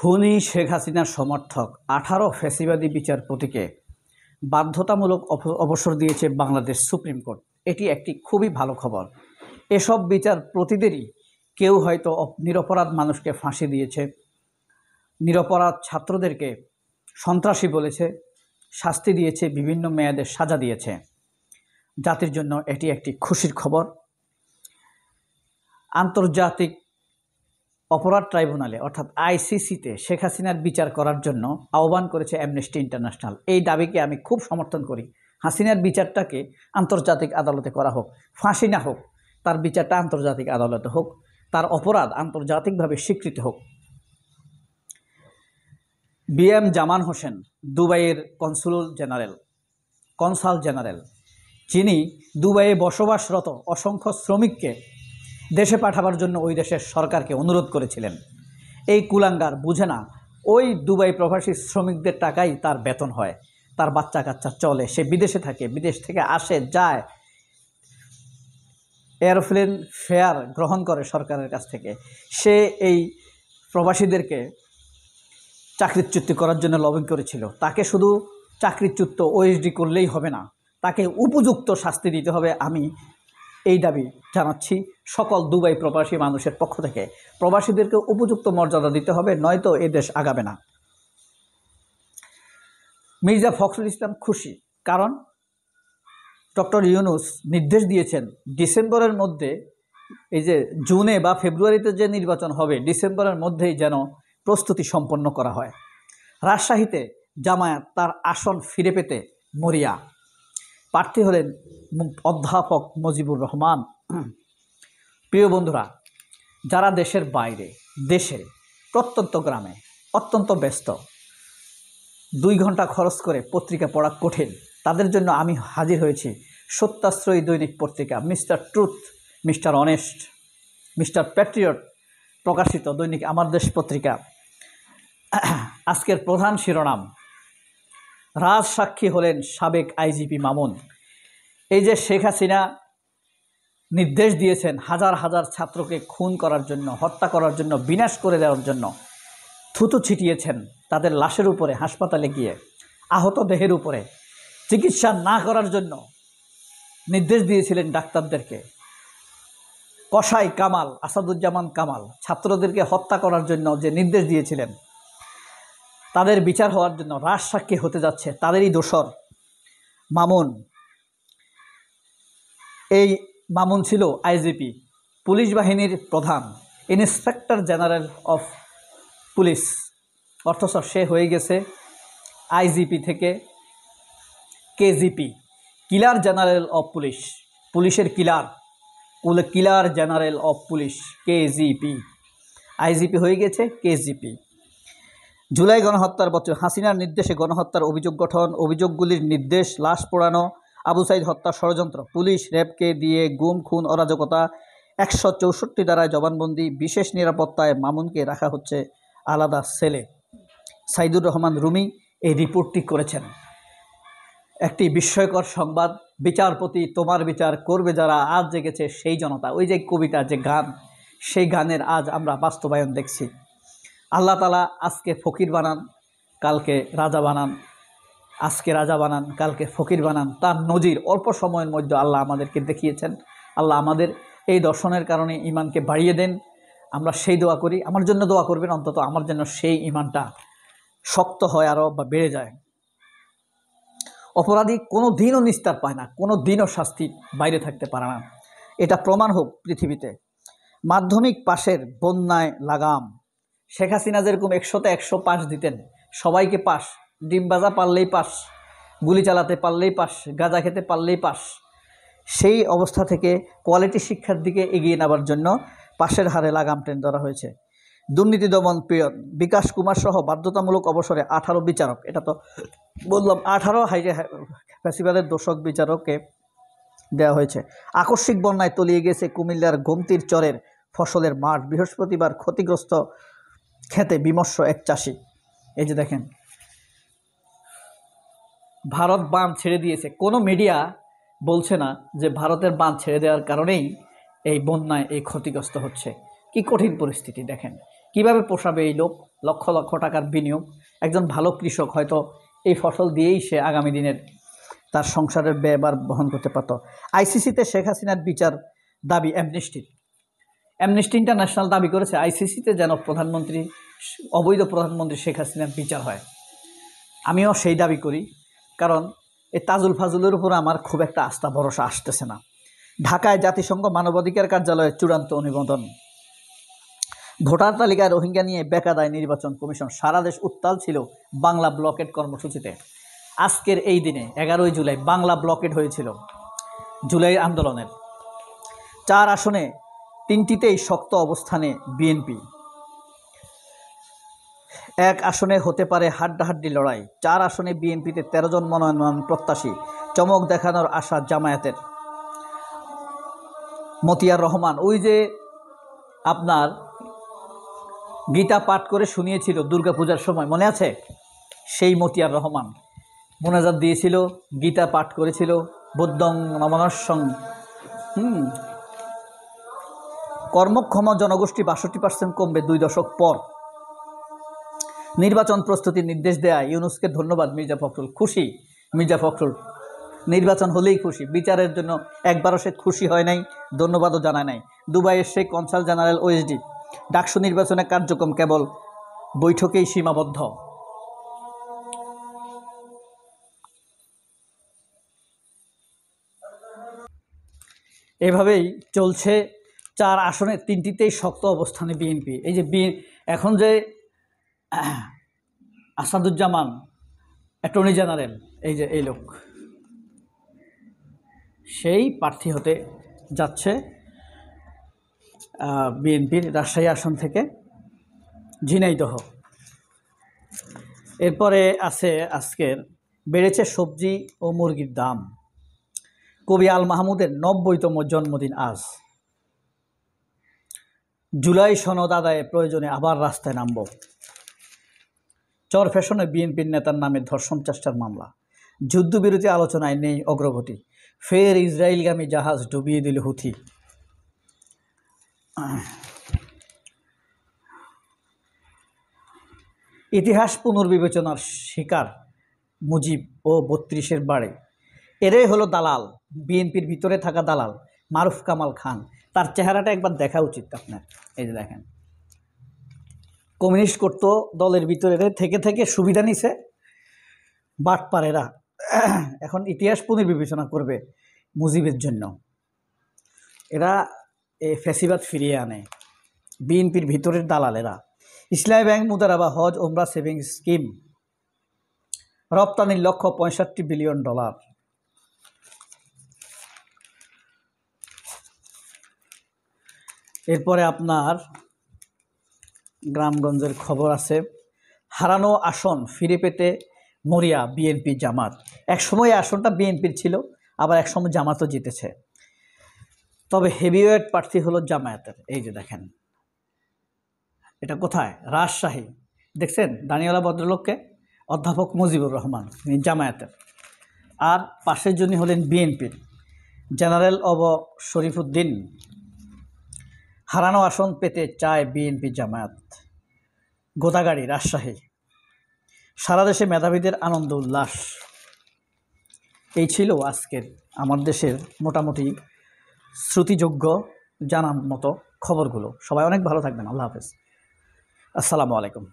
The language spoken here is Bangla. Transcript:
খুনি শেখ হাসিনার সমর্থক 18 ফ্যাসিবাদী বিচারপতিকে বাধ্যতামূলক অবসর দিয়েছে বাংলাদেশ সুপ্রিম কোর্ট। এটি একটি খুবই ভালো খবর। এসব বিচারপতিদেরই কেউ হয়তো নিরপরাধ মানুষকে ফাঁসি দিয়েছে, নিরপরাধ ছাত্রদেরকে সন্ত্রাসী বলেছে, শাস্তি দিয়েছে, বিভিন্ন মেয়াদে সাজা দিয়েছে। জাতির জন্য এটি একটি খুশির খবর। আন্তর্জাতিক অপরাধ ট্রাইব্যুনালে অর্থাৎ আইসিসিতে শেখ হাসিনার বিচার করার জন্য আহ্বান করেছে অ্যামনেস্টি ইন্টারন্যাশনাল। এই দাবিকে আমি খুব সমর্থন করি। হাসিনার বিচারটাকে আন্তর্জাতিক আদালতে করা হোক, ফাঁসি না হোক, তার বিচারটা আন্তর্জাতিক আদালতে হোক, তার অপরাধ আন্তর্জাতিকভাবে স্বীকৃত হোক। বিএম জামান হোসেন, দুবাইয়ের কনসাল জেনারেল, যিনি দুবাইয়ে বসবাসরত অসংখ্য শ্রমিককে দেশে পাঠাবার জন্য ওই দেশের সরকারকে অনুরোধ করেছিলেন। এই কুলাঙ্গার বুঝে না, ওই দুবাই প্রবাসী শ্রমিকদের টাকাই তার বেতন হয়, তার বাচ্চা কাচ্চা চলে, সে বিদেশে থাকে, বিদেশ থেকে আসে যায়, এয়ারপ্লেন ফেয়ার গ্রহণ করে সরকারের কাছ থেকে। সে এই প্রবাসীদেরকে চাকরিচ্যুত করার জন্য লবিং করেছিল। তাকে শুধু চাকরিচ্যুত ওএসডি করলেই হবে না, তাকে উপযুক্ত শাস্তি দিতে হবে। আমি এই দাবি জানাচ্ছি সকল দুবাই প্রবাসী মানুষের পক্ষ থেকে। প্রবাসীদেরকে উপযুক্ত মর্যাদা দিতে হবে, নয়তো এ দেশ আগাবে না। মির্জা ফখরুল ইসলাম খুশি, কারণ ডক্টর ইউনূস নির্দেশ দিয়েছেন ডিসেম্বরের মধ্যে, এই যে জুনে বা ফেব্রুয়ারিতে যে নির্বাচন হবে, ডিসেম্বরের মধ্যেই যেন প্রস্তুতি সম্পন্ন করা হয়। রাজশাহীতে জামায়াত তার আসন ফিরে পেতে মরিয়া। প্রার্থী হলেন অধ্যাপক মুজিবুর রহমান। প্রিয় বন্ধুরা, যারা দেশের বাইরে, দেশের প্রত্যন্ত গ্রামে অত্যন্ত ব্যস্ত, 2 ঘন্টা খরচ করে পত্রিকা পড়া কঠিন, তাদের জন্য আমি হাজির হয়েছি সত্যাশ্রয়ী দৈনিক পত্রিকা mister truth, mister honest, mister Patriot প্রকাশিত দৈনিক আমার দেশ পত্রিকা। আজকের প্রধান শিরোনাম, রাজসাক্ষী হলেন সাবেক আইজিপি মামুন। এই যে শেখ হাসিনা নির্দেশ দিয়েছেন হাজার হাজার ছাত্রকে খুন করার জন্য, হত্যা করার জন্য, বিনাশ করে দেওয়ার জন্য, থুতু ছিটিয়েছেন তাদের লাশের উপরে, হাসপাতালে গিয়ে আহত দেহের উপরে চিকিৎসা না করার জন্য নির্দেশ দিয়েছিলেন ডাক্তারদেরকে। কসাই কামাল, আসাদুজ্জামান কামাল ছাত্রদেরকে হত্যা করার জন্য যে নির্দেশ দিয়েছিলেন, তাদের বিচার হওয়ার জন্য রাজসাক্ষী হতে যাচ্ছে তাদেরই দোসর মামুন। এই মামুন ছিল আইজিপি, পুলিশ বাহিনীর প্রধান, ইন্সপেক্টর জেনারেল অফ পুলিশ, অথচ সে হয়ে গেছে আইজিপি থেকে KGP, killer general of police, পুলিশের killer general of police KGP, IGP হয়ে গেছে কেজিপি। জুলাই গণহত্যার বছর হাসিনার নির্দেশে গণহত্যার অভিযোগ গঠন, অভিযোগগুলির নির্দেশ, লাশ পোড়ানো, আবু সাইদ হত্যা ষড়যন্ত্র, পুলিশ র্যাবকে দিয়ে গুম, খুন, অরাজকতা, 164 ধারায় জবানবন্দি, বিশেষ নিরাপত্তায় মামুনকে রাখা হচ্ছে আলাদা সেলে। সাইদুর রহমান রুমি এই রিপোর্টটি করেছেন। একটি বিস্ময়কর সংবাদ, বিচারপতি তোমার বিচার করবে যারা, আজ জেগেছে সেই জনতা। ওই যে কবিতা, যে গান, সেই গানের আজ আমরা বাস্তবায়ন দেখছি। আল্লাহ তাআলা আজকে ফকির বানান, কালকে রাজা বানান, আজকে রাজা বানান, কালকে ফকির বানান। তার নজির অল্প সময়ের মধ্যে আল্লাহ আমাদেরকে দেখিয়েছেন। আল্লাহ আমাদের এই দর্শনের কারণে ইমানকে বাড়িয়ে দেন। আমরা সেই দোয়া করি, আমার জন্য দোয়া করবেন, অন্তত আমার জন্য সেই ইমানটা শক্ত হয় আরও, বা বেড়ে যায়। অপরাধী কোনো দিনও নিস্তার পায় না, কোনো দিনও শাস্তি বাইরে থাকতে পারে না। এটা প্রমাণ হোক পৃথিবীতে। মাধ্যমিক পাশের বন্যায় লাগাম। শেখ হাসিনা যেরকম 100তে 100 পাস দিতেন, সবাইকে পাস, ডিম ভাজা পারলেই পাস, গুলি চালাতে পারলেই পাস, গাঁজা খেতে পারলেই পাস, সেই অবস্থা থেকে কোয়ালিটি শিক্ষার দিকে এগিয়ে নেবার জন্য পাশের হারে লাগাম টেনে ধরা হয়েছে। দুর্নীতি দমন পীড়ন, বিকাশ কুমার সহ বাধ্যতামূলক অবসরে 18 বিচারক, এটা তো বললাম 18 ফ্যাসিবাদের দোষক বিচারককে দেওয়া হয়েছে। আকস্মিক বন্যায় তলিয়ে গেছে কুমিল্লার গোমতীর চরের ফসলের মাঠ, বৃহস্পতিবার ক্ষতিগ্রস্ত খেতে বিমর্ষ এক চাষি। এই যে দেখেন, ভারত বাঁধ ছেড়ে দিয়েছে, কোনো মিডিয়া বলছে না যে ভারতের বাঁধ ছেড়ে দেওয়ার কারণেই এই বন্যায় এই ক্ষতিগ্রস্ত হচ্ছে। কি কঠিন পরিস্থিতি দেখেন, কিভাবে পোষাবে এই লোক? লক্ষ লক্ষ টাকার বিনিয়োগ, একজন ভালো কৃষক হয়তো এই ফসল দিয়েই সে আগামী দিনের তার সংসারের ব্যয়ভার বহন করতে পারত। আইসিসিতে শেখ হাসিনার বিচার দাবি অ্যামনেস্টি ইন্টারন্যাশনাল দাবি করেছে আইসিসিতে যেন অবৈধ প্রধানমন্ত্রী শেখ হাসিনার বিচার হয়। আমিও সেই দাবি করি, কারণ এই তাজুল ফাজুলের উপর আমার খুব একটা আস্থা ভরসা আসতেছে না। ঢাকায় জাতিসংঘ মানবাধিকার কার্যালয়ের চূড়ান্ত অনুমোদন। ভোটার তালিকায় রোহিঙ্গা নিয়ে বেকায়দায় নির্বাচন কমিশন। সারা দেশ উত্তাল ছিল বাংলা ব্লকেট কর্মসূচিতে। আজকের এই দিনে 11 জুলাই বাংলা ব্লকেট হয়েছিল জুলাই আন্দোলনের। 4 আসনে 3টিতেই শক্ত অবস্থানে বিএনপি। 1 আসনে হতে পারে হাড্ডাহাড্ডি লড়াই। 4 আসনে বিএনপিতে 13 জন মনোনয়ন প্রত্যাশী। চমক দেখানোর আশা জামায়াতের। মতিয়ার রহমান, ওই যে আপনার গীতা পাঠ করে শুনিয়েছিল দুর্গাপূজার সময়, মনে আছে? সেই মতিয়ার রহমান মোনাজাত দিয়েছিল, গীতা পাঠ করেছিল, বুদ্ধং নমনস্যং। কর্মক্ষম জনগোষ্ঠী 62% কমবে 2 দশক পর। নির্বাচন প্রস্তুতির নির্দেশ দেয়া ইউনূসকে ধন্যবাদ মির্জা ফখরুল। খুশি মির্জা ফখরুল, নির্বাচন হলেই খুশি। বিচারের জন্য একবারও সে খুশি হয় নাই, ধন্যবাদও জানায় নাই। দুবাইয়ের Sheikh consul general OSD, DUCSU নির্বাচনের কার্যক্রম কেবল বৈঠকেই সীমাবদ্ধ। এভাবেই চলছে। 4 আসনে 3টিতেই শক্ত অবস্থানে বিএনপি। এই যে এখন যে আসাদুজ্জামান অ্যাটর্নি জেনারেল, এই যে এই লোক, সেই প্রার্থী হতে যাচ্ছে বিএনপির রাজশাহী আসন থেকে ঝিনাইদহ। এরপরে আছে আজকের বেড়েছে সবজি ও মুরগির দাম। কবি আল মাহমুদের 90তম জন্মদিন আজ। জুলাই সনদ আদায়ে প্রয়োজনে আবার রাস্তায় নামব। চর ফ্যাশনে বিএনপির নেতার নামে ধর্ষণ চেষ্টার মামলা। যুদ্ধবিরতি আলোচনায় নেই অগ্রগতি। ফের ইসরায়েলগামী জাহাজ ডুবিয়ে দিল হুথি। ইতিহাস পুনর্বিবেচনার শিকার মুজিব ও 32-এর বাড়ি। এরাই হলো দালাল, বিএনপির ভিতরে থাকা দালাল মারুফ কামাল খান। তার চেহারাটা একবার দেখা উচিত আপনার। এই যে দেখেন, কমিউনিস্ট করতো দলের ভিতরে থেকে থেকে সুবিধা নিছে বাটপারেরা। এখন ইতিহাস পুনর্বিবেচনা করবে মুজিবের জন্য। এরা এই ফ্যাসিবাদ ফিরিয়ে আনে, বিএনপির ভিতরের দালালেরা। ইসলামী ব্যাংক মুদারাবা হজ ওমরা সেভিংস স্কিম। রপ্তানির লক্ষ্য $65 বিলিয়ন। এরপরে আপনার গ্রামগঞ্জের খবর আছে। হারানো আসন ফিরে পেতে মরিয়া বিএনপি জামাত। একসময় আসনটা বিএনপির ছিল, আবার একসময় জামাতও জিতেছে। তবে হেভিওয়েট প্রার্থী হলো জামায়াতের। এই যে দেখেন, এটা কোথায়? রাজশাহী। দেখছেন দানিওয়ালা ভদ্রলোককে? অধ্যাপক মুজিবুর রহমান, জামায়াতের। আর পাশের জন্য হলেন বিএনপির জেনারেল শরীফুদ্দিন। হারানো আসন পেতে চায় বিএনপি জামায়াত। গোদাগাড়ি, রাজশাহী। সারা দেশে মেধাবীদের আনন্দ উল্লাস। এই ছিল আজকের আমার দেশের মোটামুটি শ্রুতিযোগ্য জানার মতো খবরগুলো। সবাই অনেক ভালো থাকবেন। আল্লাহ হাফেজ। আসসালামু আলাইকুম।